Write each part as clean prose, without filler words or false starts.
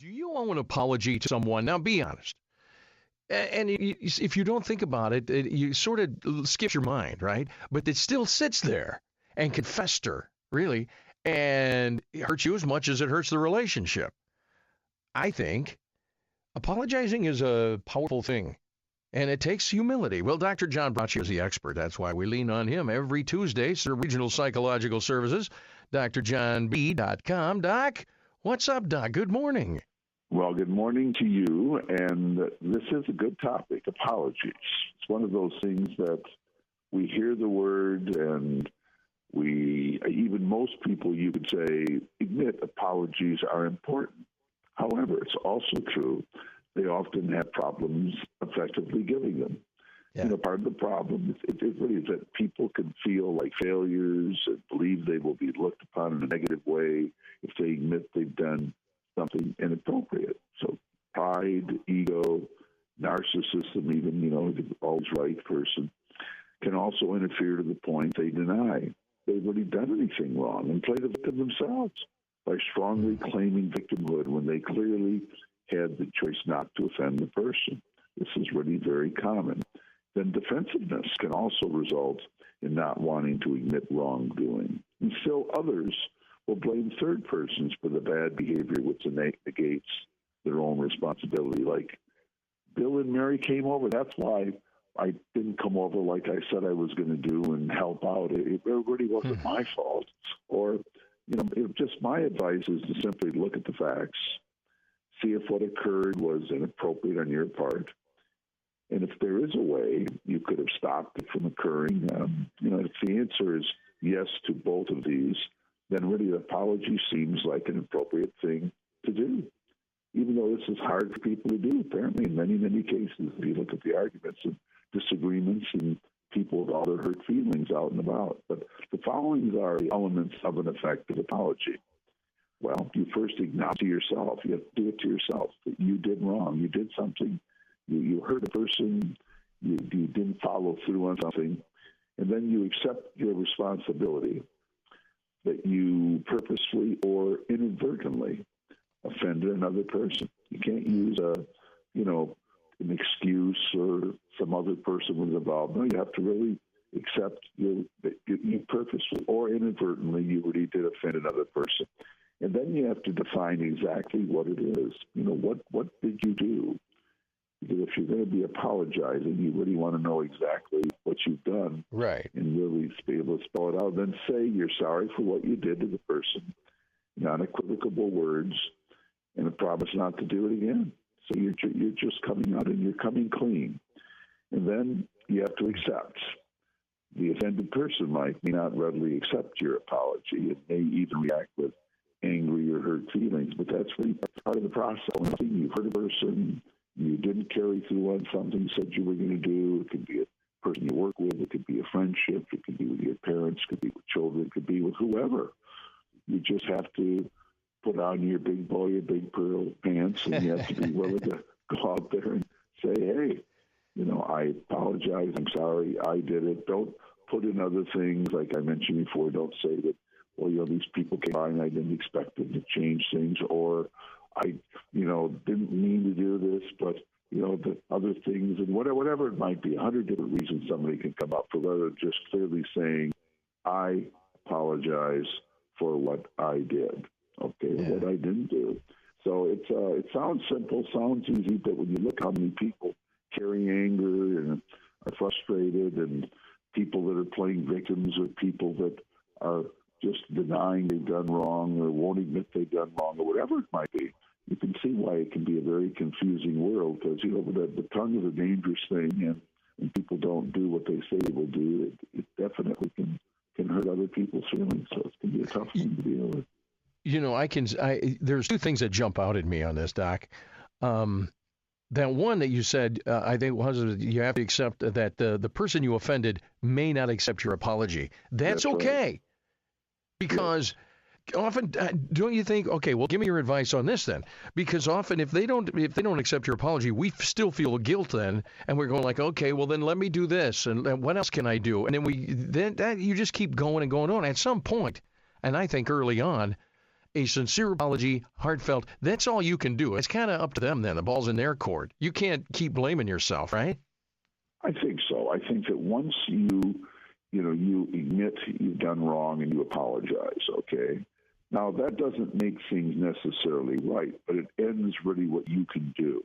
Do you owe an apology to someone? Now, be honest. And if you don't think about it, you sort of skip your mind, right? But it still sits there and can fester, really, and it hurts you as much as it hurts the relationship. I think apologizing is a powerful thing, and it takes humility. Well, Dr. John Braccio is the expert. That's why we lean on him every Tuesday. Sir, Regional Psychological Services, drjohnb.com. Doc, what's up, Doc? Good morning. Well, good morning to you, and this is a good topic, apologies. It's one of those things that we hear the word, and even most people, you could say, admit apologies are important. However, it's also true they often have problems effectively giving them. Yeah. Part of the problem it really is that people can feel like failures and believe they will be looked upon in a negative way if they admit they've done something inappropriate. So pride, ego, narcissism, even, the always right person, can also interfere to the point they deny they've really done anything wrong and play the victim themselves by strongly claiming victimhood when they clearly had the choice not to offend the person. This is really very common. Then defensiveness can also result in not wanting to admit wrongdoing. And still others will blame third persons for the bad behavior, which negates their own responsibility. Like, Bill and Mary came over. That's why I didn't come over like I said I was going to do and help out. It really wasn't my fault. Or, just my advice is to simply look at the facts, see if what occurred was inappropriate on your part. And if there is a way you could have stopped it from occurring, if the answer is yes to both of these, then really an apology seems like an appropriate thing to do. Even though this is hard for people to do, apparently in many, many cases, if you look at the arguments and disagreements and people with all their hurt feelings out and about. But the following are the elements of an effective apology. Well, you first acknowledge to yourself. You have to do it to yourself that you did wrong. You did something. You hurt a person. You didn't follow through on something. And then you accept your responsibility that you purposely or inadvertently offended another person. You can't use an excuse or some other person was involved. No, you have to really accept that you purposely or inadvertently you really did offend another person. And then you have to define exactly what it is. What did you do? Because if you're going to be apologizing, you really want to know exactly what you've done. Right. And really be able to spell it out. Then say you're sorry for what you did to the person, non-equivocal words, and a promise not to do it again. So you're just coming out and you're coming clean. And then you have to accept. The offended person may not readily accept your apology. It may even react with angry or hurt feelings, but that's really part of the process. You've hurt a person, you didn't carry through on something you said you were going to do. It could be a person you work with, it could be a friendship, it could be with your parents, it could be with children, it could be with whoever. You just have to put on your big boy, your big pearl pants, and you have to be willing to go out there and say, hey, I apologize, I'm sorry, I did it. Don't put in other things, like I mentioned before. Don't say that, well, these people came by and I didn't expect them to change things, or I, didn't mean to do this, but, the other things, and whatever it might be, 100 different reasons somebody can come up for, rather than just clearly saying, I apologize for what I did, what I didn't do. So it sounds simple, sounds easy, but when you look how many people carry anger and are frustrated, and people that are playing victims, or people that are just denying they've done wrong or won't admit they've done wrong, or whatever it might be, you can see why it can be a very confusing world, because, the tongue is a dangerous thing, and when people don't do what they say they will do, it definitely can hurt other people's feelings. So it can be a tough thing to deal with. There's two things that jump out at me on this, Doc. That one that you said, I think was you have to accept that the person you offended may not accept your apology. That's okay. Right. Because often, don't you think, okay, well, give me your advice on this then? Because often if they don't accept your apology, we still feel guilt then, and we're going like, okay, well then let me do this, and what else can I do? And then you just keep going and going on. At some point, and I think early on, a sincere apology, heartfelt, that's all you can do. It's kind of up to them then. The ball's in their court. You can't keep blaming yourself, right? I think so. I think that once you admit you've done wrong and you apologize, okay? Now, that doesn't make things necessarily right, but it ends really what you can do.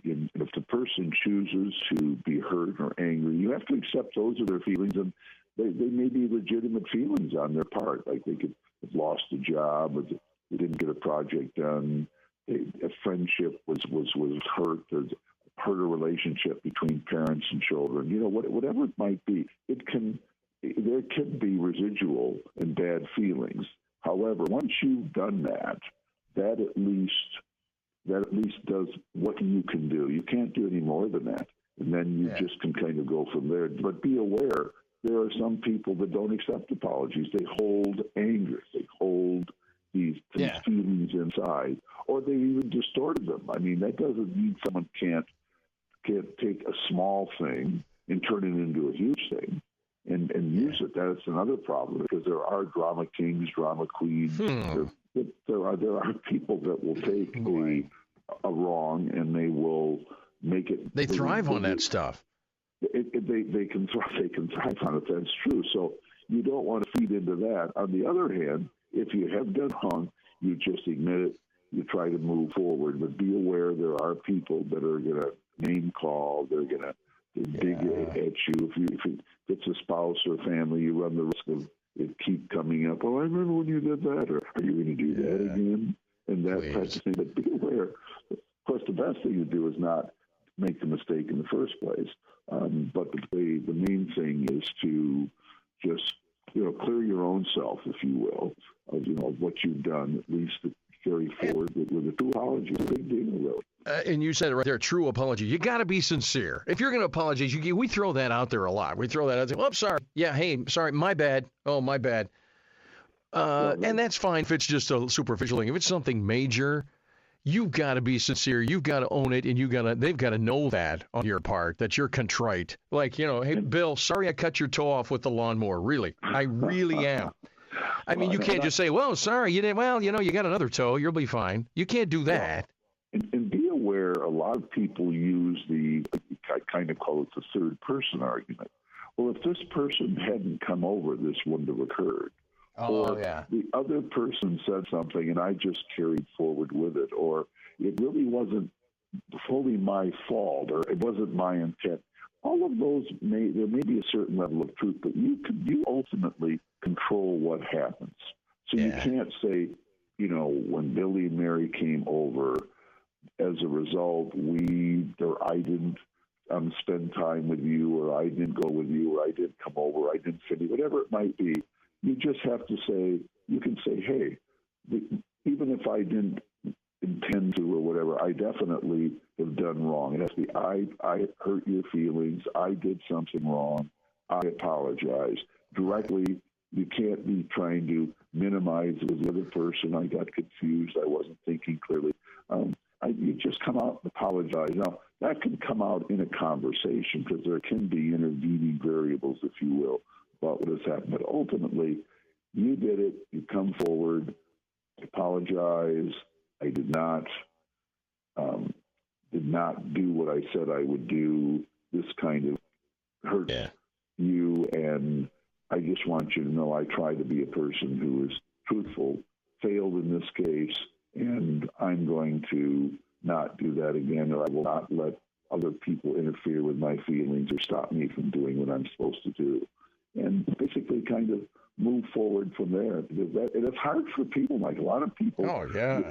And if the person chooses to be hurt or angry, you have to accept those are their feelings, and they may be legitimate feelings on their part, like they could have lost a job, or they didn't get a project done, a friendship was hurt, there's hurt a relationship between parents and children, whatever it might be, there can be residual and bad feelings. However, once you've done that, that at least does what you can do. You can't do any more than that. And then you just can kind of go from there. But be aware, there are some people that don't accept apologies. They hold anger. They hold these feelings inside, or they even distorted them. I mean, that doesn't mean someone can't take a small thing and turn it into a huge thing and use it. That's another problem, because there are drama kings, drama queens. There are people that will take a wrong and they will make it. They thrive on that stuff. They can thrive on it. That's true. So you don't want to feed into that. On the other hand, if you have done wrong, you just admit it. You try to move forward, but be aware there are people that are going to name call. They're going to dig at you. If it's a spouse or family, you run the risk of it keep coming up. Oh, I remember when you did that, or are you going to do that again? And that type of thing. But be aware. Of course, the best thing to do is not make the mistake in the first place. But the main thing is to just clear your own self, if you will, of what you've done. At least to carry forward with a true apology. It's a big deal, really. And you said it right there, true apology. You got to be sincere. If you're going to apologize, we throw that out there a lot. We throw that out there. Oh, I'm sorry. Yeah, hey, sorry, my bad. Oh, my bad. And that's fine if it's just a superficial thing. If it's something major, you've got to be sincere. You've got to own it, and they've got to know that on your part, that you're contrite. Like, hey, Bill, sorry I cut your toe off with the lawnmower. Really, I really am. I mean, you can't just say, well, sorry, you didn't. Well, you got another toe. You'll be fine. You can't do that. And be aware, a lot of people use I kind of call it the third person argument. Well, if this person hadn't come over, this wouldn't have occurred. The other person said something and I just carried forward with it, or it really wasn't fully my fault, or it wasn't my intent. All of those there may be a certain level of truth, but you ultimately control what happens. So you can't say, when Billy and Mary came over, as a result, I didn't spend time with you, or I didn't go with you, or I didn't come over, I didn't finish, whatever it might be. You just have to say, you can say, hey, even if I didn't intend to or whatever, I definitely have done wrong. It has to be, I hurt your feelings, I did something wrong, I apologize. Directly, you can't be trying to minimize the other person. I got confused, I wasn't thinking clearly. You just come out and apologize. Now, that can come out in a conversation, because there can be intervening variables, if you will, about what has happened. But ultimately, you did it. You come forward, apologize. I did not do what I said I would do. This kind of hurts you, and I just want you to know I try to be a person who is truthful, failed in this case, and I'm going to not do that again, or I will not let other people interfere with my feelings or stop me from doing what I'm supposed to do. And basically kind of move forward from there. Because it's hard for people, like a lot of people,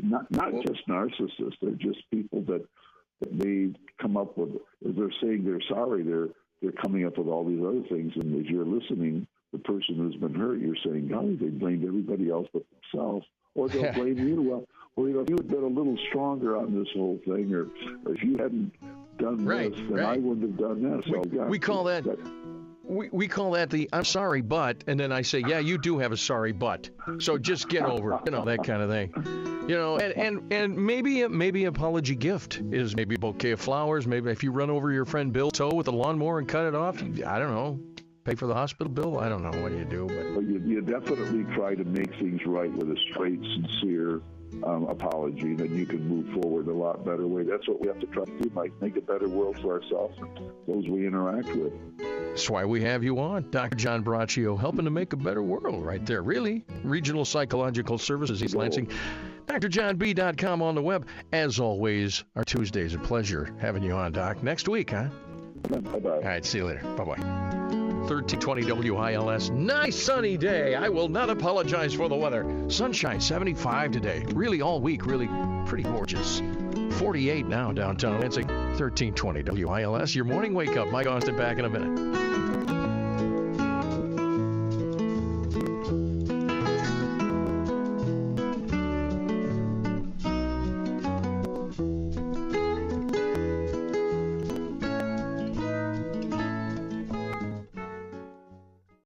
not just narcissists, they're just people that they come up with, as they're saying they're sorry, they're coming up with all these other things, and as you're listening, the person who's been hurt, you're saying, golly, they blamed everybody else but themselves. Or they'll blame you. Well, if you had been a little stronger on this whole thing, or if you hadn't done this, then I wouldn't have done this. We call that... We call that the I'm sorry, but, and then I say, yeah, you do have a sorry, but. So just get over it, that kind of thing. And maybe apology gift is maybe a bouquet of flowers. Maybe if you run over your friend Bill's toe with a lawnmower and cut it off, I don't know, Pay for the hospital bill? I don't know. What do you do? But you definitely try to make things right with a straight, sincere apology, then you can move forward a lot better way. That's what we have to try to do, Mike. Make a better world for ourselves and those we interact with. That's why we have you on, Dr. John Braccio, helping to make a better world right there. Really? Regional Psychological Services, East Lansing. drjohnb.com on the web. As always, our Tuesdays a pleasure having you on, Doc. Next week, huh? Bye-bye. All right, see you later. Bye-bye. 1320 WILS. Nice sunny day. I will not apologize for the weather. Sunshine, 75 today. Really all week, really pretty gorgeous. 48 now downtown Lansing. 1320 WILS. Your morning wake up. Mike Austin back in a minute.